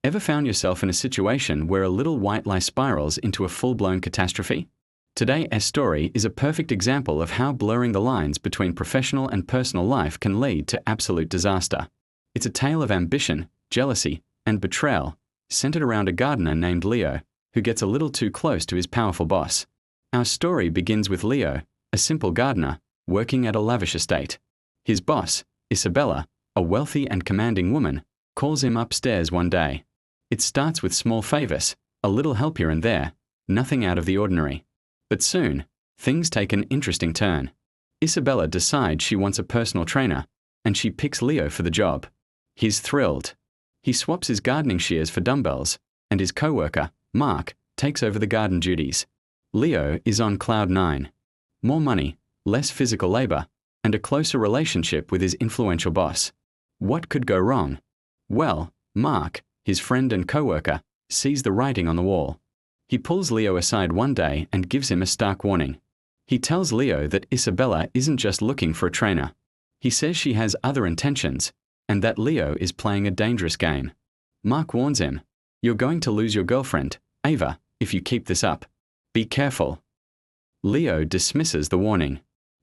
Ever found yourself in a situation where a little white lie spirals into a full-blown catastrophe? Today's story is a perfect example of how blurring the lines between professional and personal life can lead to absolute disaster. It's a tale of ambition, jealousy, and betrayal, centered around a gardener named Leo, who gets a little too close to his powerful boss. Our story begins with Leo, a simple gardener, working at a lavish estate. His boss, Isabella, a wealthy and commanding woman, calls him upstairs one day. It starts with small favors, a little help here and there, nothing out of the ordinary. But soon, things take an interesting turn. Isabella decides she wants a personal trainer, and she picks Leo for the job. He's thrilled. He swaps his gardening shears for dumbbells, and his co-worker, Mark, takes over the garden duties. Leo is on cloud nine. More money, less physical labor, and a closer relationship with his influential boss. What could go wrong? Well, Mark, his friend and co-worker, sees the writing on the wall. He pulls Leo aside one day and gives him a stark warning. He tells Leo that Isabella isn't just looking for a trainer. He says she has other intentions, and that Leo is playing a dangerous game. Mark warns him, "You're going to lose your girlfriend, Ava, if you keep this up. Be careful." Leo dismisses the warning.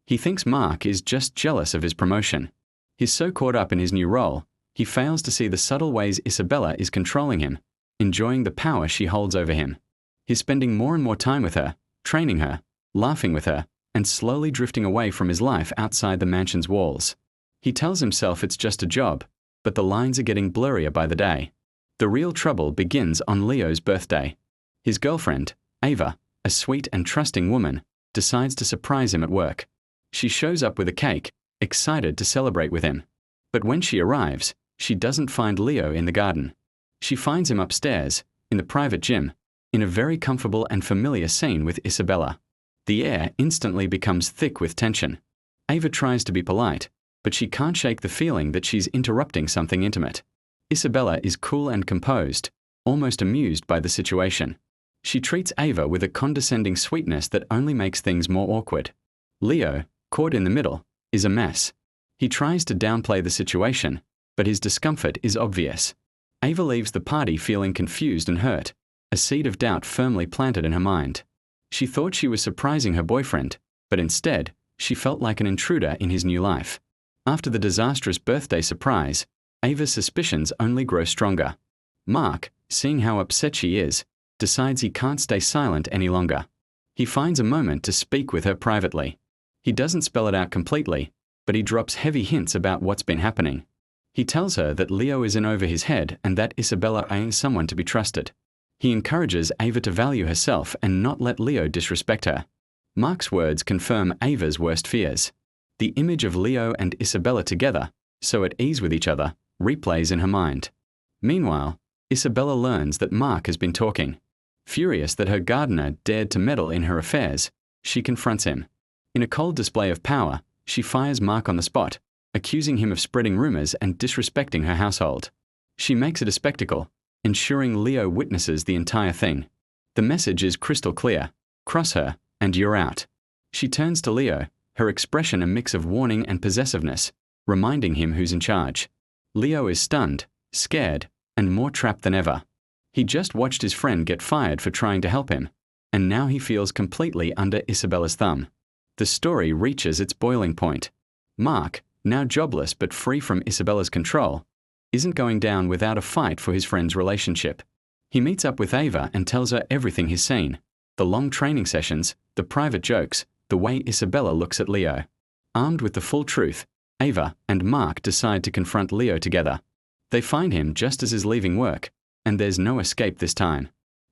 He thinks Mark is just jealous of his promotion. He's so caught up in his new role, he fails to see the subtle ways Isabella is controlling him, enjoying the power she holds over him. He's spending more and more time with her, training her, laughing with her, and slowly drifting away from his life outside the mansion's walls. He tells himself it's just a job, but the lines are getting blurrier by the day. The real trouble begins on Leo's birthday. His girlfriend, Ava, a sweet and trusting woman, decides to surprise him at work. She shows up with a cake, excited to celebrate with him. But when she arrives, she doesn't find Leo in the garden. She finds him upstairs, in the private gym, in a very comfortable and familiar scene with Isabella. The air instantly becomes thick with tension. Ava tries to be polite, but she can't shake the feeling that she's interrupting something intimate. Isabella is cool and composed, almost amused by the situation. She treats Ava with a condescending sweetness that only makes things more awkward. Leo, caught in the middle, is a mess. He tries to downplay the situation, but his discomfort is obvious. Ava leaves the party feeling confused and hurt, a seed of doubt firmly planted in her mind. She thought she was surprising her boyfriend, but instead, she felt like an intruder in his new life. After the disastrous birthday surprise, Ava's suspicions only grow stronger. Mark, seeing how upset she is, decides he can't stay silent any longer. He finds a moment to speak with her privately. He doesn't spell it out completely, but he drops heavy hints about what's been happening. He tells her that Leo is in over his head and that Isabella ain't someone to be trusted. He encourages Ava to value herself and not let Leo disrespect her. Mark's words confirm Ava's worst fears. The image of Leo and Isabella together, so at ease with each other, replays in her mind. Meanwhile, Isabella learns that Mark has been talking. Furious that her gardener dared to meddle in her affairs, she confronts him. In a cold display of power, she fires Mark on the spot, accusing him of spreading rumors and disrespecting her household. She makes it a spectacle, ensuring Leo witnesses the entire thing. The message is crystal clear: cross her, and you're out. She turns to Leo, her expression a mix of warning and possessiveness, reminding him who's in charge. Leo is stunned, scared, and more trapped than ever. He just watched his friend get fired for trying to help him, and now he feels completely under Isabella's thumb. The story reaches its boiling point. Mark, now jobless but free from Isabella's control, isn't going down without a fight for his friend's relationship. He meets up with Ava and tells her everything he's seen: the long training sessions, the private jokes, the way Isabella looks at Leo. Armed with the full truth, Ava and Mark decide to confront Leo together. They find him just as he's leaving work, and there's no escape this time.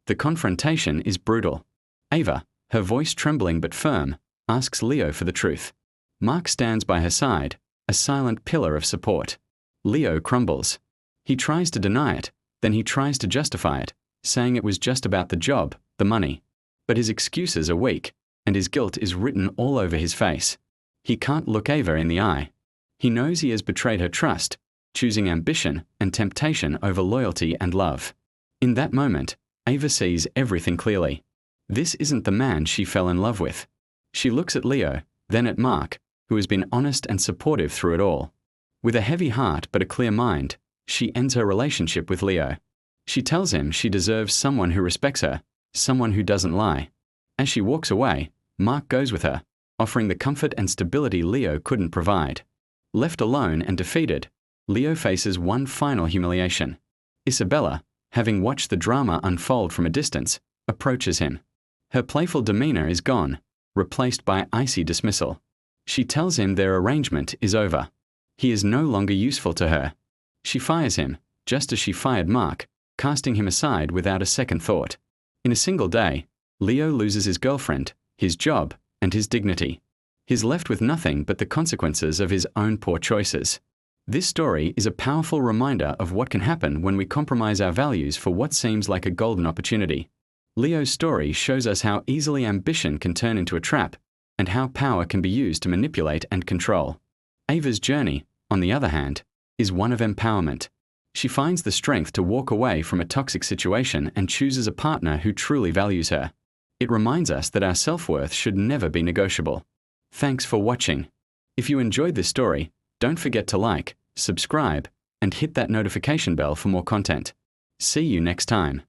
The confrontation is brutal. Ava, her voice trembling but firm, asks Leo for the truth. Mark stands by her side, a silent pillar of support. Leo crumbles. He tries to deny it, then he tries to justify it, saying it was just about the job, the money. But his excuses are weak, and his guilt is written all over his face. He can't look Ava in the eye. He knows he has betrayed her trust, choosing ambition and temptation over loyalty and love. In that moment, Ava sees everything clearly. This isn't the man she fell in love with. She looks at Leo, then at Mark, who has been honest and supportive through it all. With a heavy heart but a clear mind, she ends her relationship with Leo. She tells him she deserves someone who respects her, someone who doesn't lie. As she walks away, Mark goes with her, offering the comfort and stability Leo couldn't provide. Left alone and defeated, Leo faces one final humiliation. Isabella, having watched the drama unfold from a distance, approaches him. Her playful demeanor is gone, replaced by icy dismissal. She tells him their arrangement is over. He is no longer useful to her. She fires him, just as she fired Mark, casting him aside without a second thought. In a single day, Leo loses his girlfriend, his job, and his dignity. He's left with nothing but the consequences of his own poor choices. This story is a powerful reminder of what can happen when we compromise our values for what seems like a golden opportunity. Leo's story shows us how easily ambition can turn into a trap, and how power can be used to manipulate and control. Ava's journey, on the other hand, is one of empowerment. She finds the strength to walk away from a toxic situation and chooses a partner who truly values her. It reminds us that our self-worth should never be negotiable. Thanks for watching. If you enjoyed this story, don't forget to like, subscribe, and hit that notification bell for more content. See you next time.